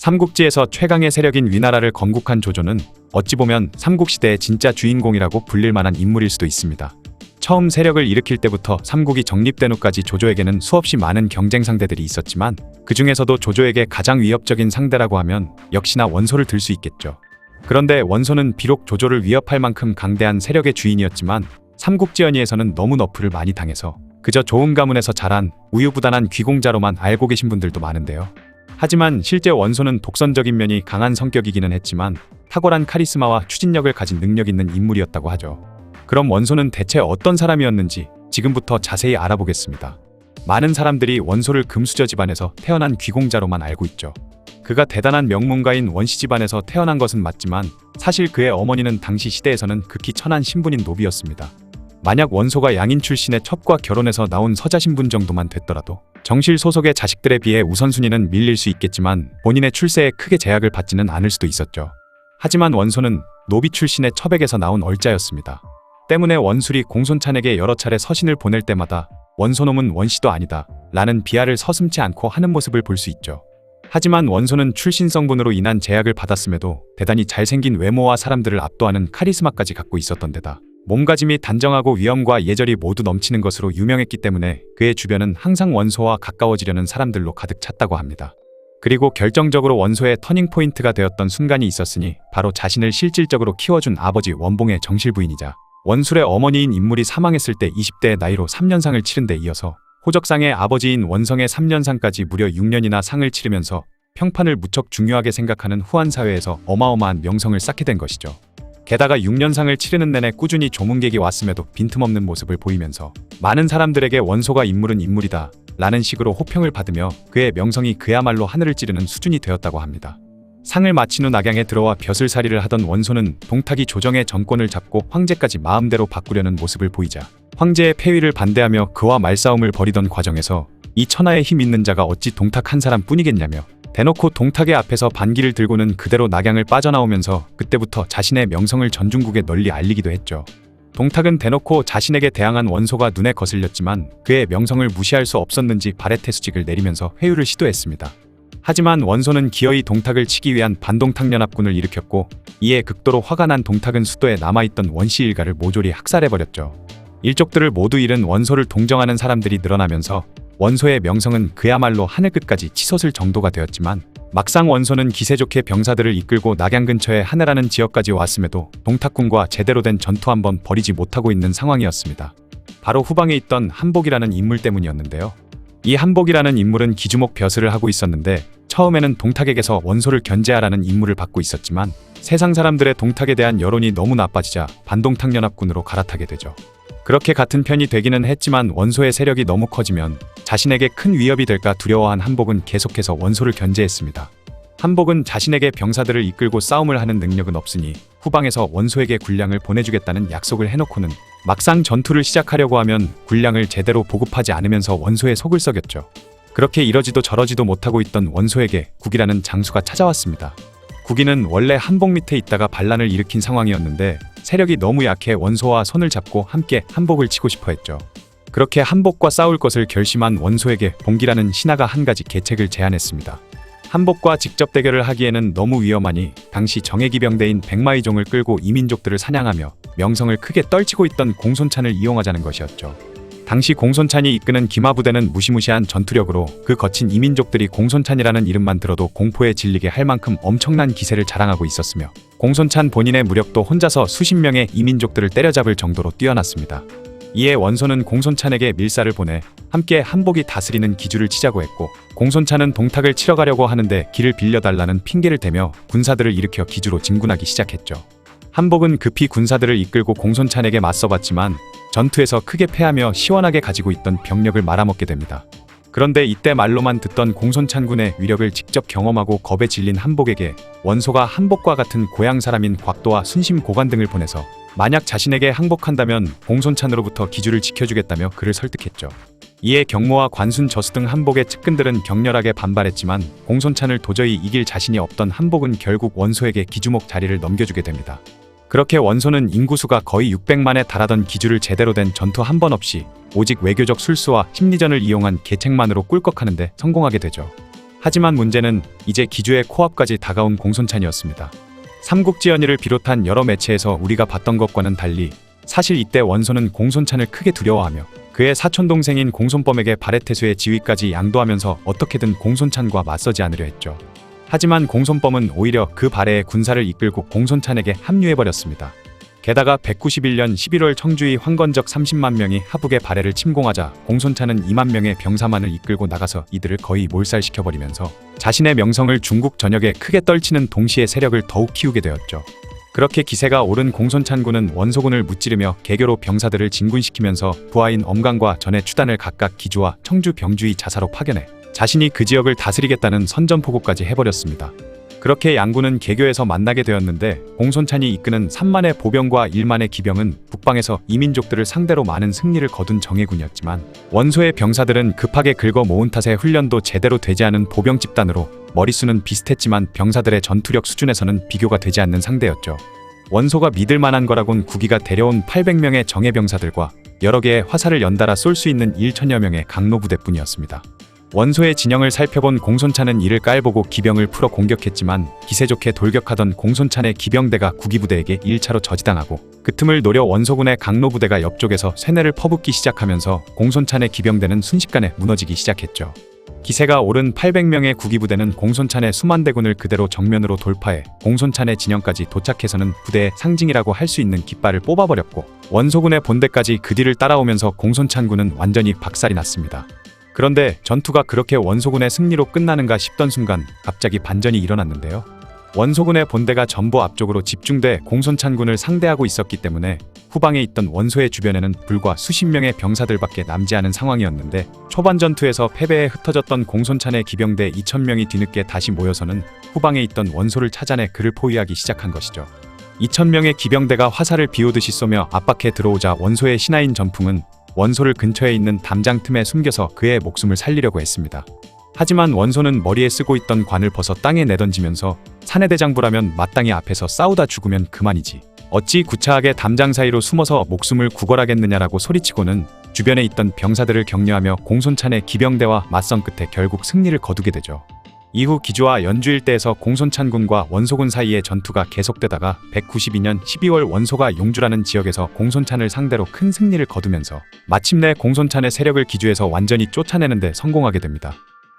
삼국지에서 최강의 세력인 위나라를 건국한 조조는 어찌 보면 삼국시대의 진짜 주인공이라고 불릴 만한 인물일 수도 있습니다. 처음 세력을 일으킬 때부터 삼국이 정립된 후까지 조조에게는 수없이 많은 경쟁 상대들이 있었지만 그 중에서도 조조에게 가장 위협적인 상대라고 하면 역시나 원소를 들 수 있겠죠. 그런데 원소는 비록 조조를 위협할 만큼 강대한 세력의 주인이었지만 삼국지연의에서는 너무 너프를 많이 당해서 그저 좋은 가문에서 자란 우유부단한 귀공자로만 알고 계신 분들도 많은데요. 하지만 실제 원소는 독선적인 면이 강한 성격이기는 했지만 탁월한 카리스마와 추진력을 가진 능력 있는 인물이었다고 하죠. 그럼 원소는 대체 어떤 사람이었는지 지금부터 자세히 알아보겠습니다. 많은 사람들이 원소를 금수저 집안에서 태어난 귀공자로만 알고 있죠. 그가 대단한 명문가인 원씨 집안에서 태어난 것은 맞지만 사실 그의 어머니는 당시 시대에서는 극히 천한 신분인 노비였습니다. 만약 원소가 양인 출신의 첩과 결혼해서 나온 서자 신분 정도만 됐더라도 정실 소속의 자식들에 비해 우선순위는 밀릴 수 있겠지만 본인의 출세에 크게 제약을 받지는 않을 수도 있었죠. 하지만 원소는 노비 출신의 첩에게서 나온 얼자였습니다. 때문에 원술이 공손찬에게 여러 차례 서신을 보낼 때마다 원소놈은 원씨도 아니다 라는 비하를 서슴지 않고 하는 모습을 볼 수 있죠. 하지만 원소는 출신 성분으로 인한 제약을 받았음에도 대단히 잘생긴 외모와 사람들을 압도하는 카리스마까지 갖고 있었던 데다 몸가짐이 단정하고 위엄과 예절이 모두 넘치는 것으로 유명했기 때문에 그의 주변은 항상 원소와 가까워지려는 사람들로 가득 찼다고 합니다. 그리고 결정적으로 원소의 터닝포인트가 되었던 순간이 있었으니 바로 자신을 실질적으로 키워준 아버지 원봉의 정실부인이자 원술의 어머니인 인물이 사망했을 때 20대의 나이로 3년상을 치른 데 이어서 호적상의 아버지인 원성의 3년상까지 무려 6년이나 상을 치르면서 평판을 무척 중요하게 생각하는 후한사회에서 어마어마한 명성을 쌓게 된 것이죠. 게다가 6년상을 치르는 내내 꾸준히 조문객이 왔음에도 빈틈없는 모습을 보이면서 많은 사람들에게 원소가 인물은 인물이다 라는 식으로 호평을 받으며 그의 명성이 그야말로 하늘을 찌르는 수준이 되었다고 합니다. 상을 마친 후 낙양에 들어와 벼슬살이를 하던 원소는 동탁이 조정의 정권을 잡고 황제까지 마음대로 바꾸려는 모습을 보이자 황제의 폐위를 반대하며 그와 말싸움을 벌이던 과정에서 이 천하에 힘 있는 자가 어찌 동탁 한 사람뿐이겠냐며 대놓고 동탁의 앞에서 반기를 들고는 그대로 낙양을 빠져나오면서 그때부터 자신의 명성을 전중국에 널리 알리기도 했죠. 동탁은 대놓고 자신에게 대항한 원소가 눈에 거슬렸지만 그의 명성을 무시할 수 없었는지 발해태수직을 내리면서 회유를 시도했습니다. 하지만 원소는 기어이 동탁을 치기 위한 반동탁연합군을 일으켰고 이에 극도로 화가 난 동탁은 수도에 남아있던 원씨 일가를 모조리 학살해버렸죠. 일족들을 모두 잃은 원소를 동정하는 사람들이 늘어나면서 원소의 명성은 그야말로 하늘 끝까지 치솟을 정도가 되었지만 막상 원소는 기세 좋게 병사들을 이끌고 낙양 근처의 하늘하는 지역까지 왔음에도 동탁군과 제대로 된 전투 한번 벌이지 못하고 있는 상황이었습니다. 바로 후방에 있던 한복이라는 인물 때문이었는데요. 이 한복이라는 인물은 기주목 벼슬을 하고 있었는데 처음에는 동탁에게서 원소를 견제하라는 임무를 받고 있었지만 세상 사람들의 동탁에 대한 여론이 너무 나빠지자 반동탁연합군으로 갈아타게 되죠. 그렇게 같은 편이 되기는 했지만 원소의 세력이 너무 커지면 자신에게 큰 위협이 될까 두려워한 한복은 계속해서 원소를 견제했습니다. 한복은 자신에게 병사들을 이끌고 싸움을 하는 능력은 없으니 후방에서 원소에게 군량을 보내주겠다는 약속을 해놓고는 막상 전투를 시작하려고 하면 군량을 제대로 보급하지 않으면서 원소의 속을 썩였죠. 그렇게 이러지도 저러지도 못하고 있던 원소에게 국이라는 장수가 찾아왔습니다. 국이는 원래 한복 밑에 있다가 반란을 일으킨 상황이었는데 세력이 너무 약해 원소와 손을 잡고 함께 한복을 치고 싶어 했죠. 그렇게 한복과 싸울 것을 결심한 원소에게 봉기라는 신하가 한 가지 계책을 제안했습니다. 한복과 직접 대결을 하기에는 너무 위험하니 당시 정예기병대인 백마이종을 끌고 이민족들을 사냥하며 명성을 크게 떨치고 있던 공손찬을 이용하자는 것이었죠. 당시 공손찬이 이끄는 기마부대는 무시무시한 전투력으로 그 거친 이민족들이 공손찬이라는 이름만 들어도 공포에 질리게 할 만큼 엄청난 기세를 자랑하고 있었으며 공손찬 본인의 무력도 혼자서 수십 명의 이민족들을 때려잡을 정도로 뛰어났습니다. 이에 원소는 공손찬에게 밀사를 보내 함께 한복이 다스리는 기주를 치자고 했고 공손찬은 동탁을 치러 가려고 하는데 길을 빌려달라는 핑계를 대며 군사들을 일으켜 기주로 진군하기 시작했죠. 한복은 급히 군사들을 이끌고 공손찬에게 맞서봤지만 전투에서 크게 패하며 시원하게 가지고 있던 병력을 말아먹게 됩니다. 그런데 이때 말로만 듣던 공손찬군의 위력을 직접 경험하고 겁에 질린 한복에게 원소가 한복과 같은 고향 사람인 곽도와 순심 고관 등을 보내서 만약 자신에게 항복한다면 공손찬으로부터 기주를 지켜주겠다며 그를 설득했죠. 이에 경모와 관순 저수 등 한복의 측근들은 격렬하게 반발했지만 공손찬을 도저히 이길 자신이 없던 한복은 결국 원소에게 기주목 자리를 넘겨주게 됩니다. 그렇게 원소는 인구수가 거의 600만에 달하던 기주를 제대로 된 전투 한 번 없이 오직 외교적 술수와 심리전을 이용한 계책만으로 꿀꺽하는데 성공하게 되죠. 하지만 문제는 이제 기주의 코앞까지 다가온 공손찬이었습니다. 삼국지연의를 비롯한 여러 매체에서 우리가 봤던 것과는 달리 사실 이때 원소는 공손찬을 크게 두려워하며 그의 사촌동생인 공손범에게 발해태수의 지위까지 양도하면서 어떻게든 공손찬과 맞서지 않으려 했죠. 하지만 공손범은 오히려 그 발해에 군사를 이끌고 공손찬에게 합류해버렸습니다. 게다가 191년 11월 청주의 황건적 30만 명이 하북의 발해를 침공하자 공손찬은 2만 명의 병사만을 이끌고 나가서 이들을 거의 몰살시켜버리면서 자신의 명성을 중국 전역에 크게 떨치는 동시에 세력을 더욱 키우게 되었죠. 그렇게 기세가 오른 공손찬군은 원소군을 무찌르며 개교로 병사들을 진군시키면서 부하인 엄강과 전의 추단을 각각 기주와 청주 병주의 자사로 파견해 자신이 그 지역을 다스리겠다는 선전포고까지 해버렸습니다. 그렇게 양군은 개교에서 만나게 되었는데 공손찬이 이끄는 3만의 보병과 1만의 기병은 북방에서 이민족들을 상대로 많은 승리를 거둔 정예군이었지만 원소의 병사들은 급하게 긁어 모은 탓에 훈련도 제대로 되지 않은 보병 집단으로 머릿수는 비슷했지만 병사들의 전투력 수준에서는 비교가 되지 않는 상대였죠. 원소가 믿을 만한 거라곤 구기가 데려온 800명의 정예병사들과 여러 개의 화살을 연달아 쏠 수 있는 1천여 명의 강로부대뿐이었습니다. 원소의 진영을 살펴본 공손찬은 이를 깔보고 기병을 풀어 공격했지만 기세 좋게 돌격하던 공손찬의 기병대가 구기부대에게 1차로 저지당하고 그 틈을 노려 원소군의 강로부대가 옆쪽에서 쇠뇌를 퍼붓기 시작하면서 공손찬의 기병대는 순식간에 무너지기 시작했죠. 기세가 오른 800명의 구기부대는 공손찬의 수만 대군을 그대로 정면으로 돌파해 공손찬의 진영까지 도착해서는 부대의 상징이라고 할 수 있는 깃발을 뽑아버렸고 원소군의 본대까지 그 뒤를 따라오면서 공손찬군은 완전히 박살이 났습니다. 그런데 전투가 그렇게 원소군의 승리로 끝나는가 싶던 순간 갑자기 반전이 일어났는데요. 원소군의 본대가 전부 앞쪽으로 집중돼 공손찬군을 상대하고 있었기 때문에 후방에 있던 원소의 주변에는 불과 수십 명의 병사들밖에 남지 않은 상황이었는데 초반 전투에서 패배에 흩어졌던 공손찬의 기병대 2,000명이 뒤늦게 다시 모여서는 후방에 있던 원소를 찾아내 그를 포위하기 시작한 것이죠. 2,000명의 기병대가 화살을 비오듯이 쏘며 압박해 들어오자 원소의 신하인 전풍은 원소를 근처에 있는 담장 틈에 숨겨서 그의 목숨을 살리려고 했습니다. 하지만 원소는 머리에 쓰고 있던 관을 벗어 땅에 내던지면서 사내대장부라면 마땅히 앞에서 싸우다 죽으면 그만이지 어찌 구차하게 담장 사이로 숨어서 목숨을 구걸하겠느냐라고 소리치고는 주변에 있던 병사들을 격려하며 공손찬의 기병대와 맞선 끝에 결국 승리를 거두게 되죠. 이후 기주와 연주 일대에서 공손찬군과 원소군 사이의 전투가 계속되다가 192년 12월 원소가 용주라는 지역에서 공손찬을 상대로 큰 승리를 거두면서 마침내 공손찬의 세력을 기주에서 완전히 쫓아내는 데 성공하게 됩니다.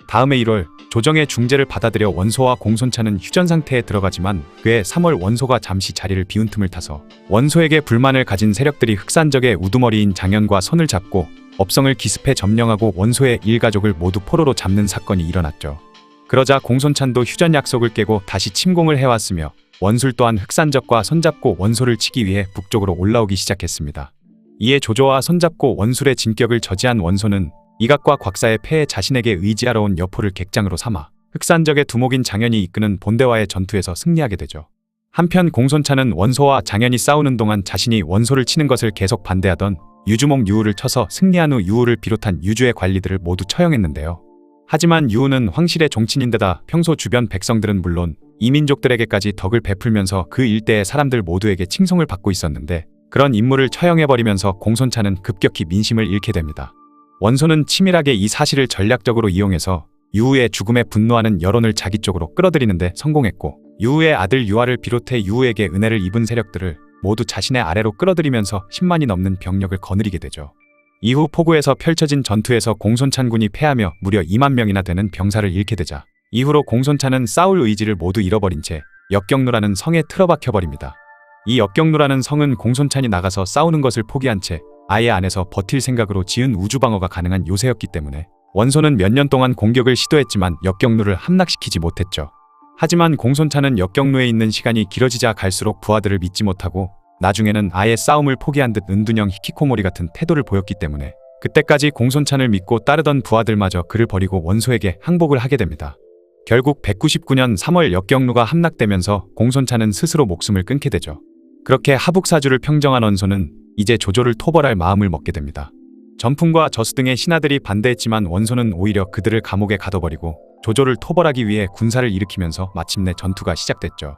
다음해 1월 조정의 중재를 받아들여 원소와 공손찬은 휴전 상태에 들어가지만 그해 3월 원소가 잠시 자리를 비운 틈을 타서 원소에게 불만을 가진 세력들이 흑산적의 우두머리인 장현과 손을 잡고 업성을 기습해 점령하고 원소의 일가족을 모두 포로로 잡는 사건이 일어났죠. 그러자 공손찬도 휴전 약속을 깨고 다시 침공을 해왔으며 원술 또한 흑산적과 손잡고 원소를 치기 위해 북쪽으로 올라오기 시작했습니다. 이에 조조와 손잡고 원술의 진격을 저지한 원소는 이각과 곽사의 패에 자신에게 의지하러 온 여포를 객장으로 삼아 흑산적의 두목인 장현이 이끄는 본대와의 전투에서 승리하게 되죠. 한편 공손찬은 원소와 장현이 싸우는 동안 자신이 원소를 치는 것을 계속 반대하던 유주목 유우를 쳐서 승리한 후 유우를 비롯한 유주의 관리들을 모두 처형했는데요. 하지만 유우는 황실의 종친인데다 평소 주변 백성들은 물론 이민족들에게까지 덕을 베풀면서 그 일대의 사람들 모두에게 칭송을 받고 있었는데 그런 인물을 처형해버리면서 공손찬은 급격히 민심을 잃게 됩니다. 원소는 치밀하게 이 사실을 전략적으로 이용해서 유우의 죽음에 분노하는 여론을 자기 쪽으로 끌어들이는데 성공했고 유우의 아들 유아를 비롯해 유우에게 은혜를 입은 세력들을 모두 자신의 아래로 끌어들이면서 10만이 넘는 병력을 거느리게 되죠. 이후 포구에서 펼쳐진 전투에서 공손찬군이 패하며 무려 2만 명이나 되는 병사를 잃게 되자 이후로 공손찬은 싸울 의지를 모두 잃어버린 채 역경루라는 성에 틀어박혀버립니다. 이 역경루라는 성은 공손찬이 나가서 싸우는 것을 포기한 채 아예 안에서 버틸 생각으로 지은 우주방어가 가능한 요새였기 때문에 원소는 몇 년 동안 공격을 시도했지만 역경루를 함락시키지 못했죠. 하지만 공손찬은 역경루에 있는 시간이 길어지자 갈수록 부하들을 믿지 못하고 나중에는 아예 싸움을 포기한 듯 은둔형 히키코모리 같은 태도를 보였기 때문에 그때까지 공손찬을 믿고 따르던 부하들마저 그를 버리고 원소에게 항복을 하게 됩니다. 결국 199년 3월 역경루가 함락되면서 공손찬은 스스로 목숨을 끊게 되죠. 그렇게 하북사주를 평정한 원소는 이제 조조를 토벌할 마음을 먹게 됩니다. 전풍과 저수 등의 신하들이 반대했지만 원소는 오히려 그들을 감옥에 가둬버리고 조조를 토벌하기 위해 군사를 일으키면서 마침내 전투가 시작됐죠.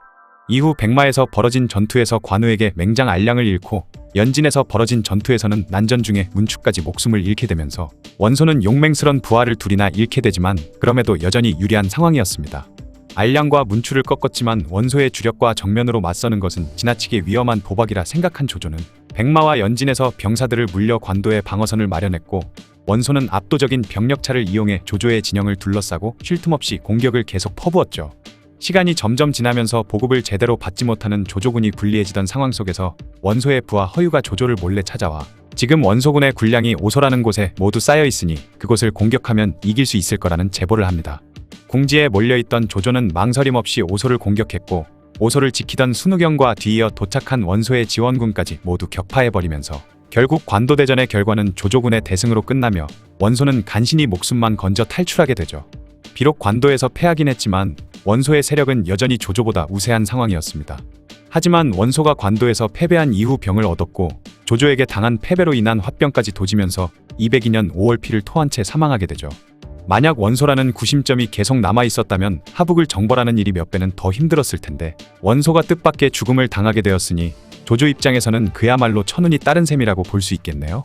이후 백마에서 벌어진 전투에서 관우에게 맹장 알량을 잃고 연진에서 벌어진 전투에서는 난전 중에 문추까지 목숨을 잃게 되면서 원소는 용맹스런 부하를 둘이나 잃게 되지만 그럼에도 여전히 유리한 상황이었습니다. 알량과 문추를 꺾었지만 원소의 주력과 정면으로 맞서는 것은 지나치게 위험한 도박이라 생각한 조조는 백마와 연진에서 병사들을 물려 관도에 방어선을 마련했고 원소는 압도적인 병력차를 이용해 조조의 진영을 둘러싸고 쉴 틈 없이 공격을 계속 퍼부었죠. 시간이 점점 지나면서 보급을 제대로 받지 못하는 조조군이 불리해지던 상황 속에서 원소의 부하 허유가 조조를 몰래 찾아와 지금 원소군의 군량이 오소라는 곳에 모두 쌓여 있으니 그곳을 공격하면 이길 수 있을 거라는 제보를 합니다. 궁지에 몰려있던 조조는 망설임 없이 오소를 공격했고 오소를 지키던 순우경과 뒤이어 도착한 원소의 지원군까지 모두 격파해버리면서 결국 관도대전의 결과는 조조군의 대승으로 끝나며 원소는 간신히 목숨만 건져 탈출하게 되죠. 비록 관도에서 패하긴 했지만 원소의 세력은 여전히 조조보다 우세한 상황이었습니다. 하지만 원소가 관도에서 패배한 이후 병을 얻었고 조조에게 당한 패배로 인한 화병까지 도지면서 202년 5월 피를 토한 채 사망하게 되죠. 만약 원소라는 구심점이 계속 남아있었다면 하북을 정벌하는 일이 몇 배는 더 힘들었을 텐데 원소가 뜻밖의 죽음을 당하게 되었으니 조조 입장에서는 그야말로 천운이 따른 셈이라고 볼 수 있겠네요.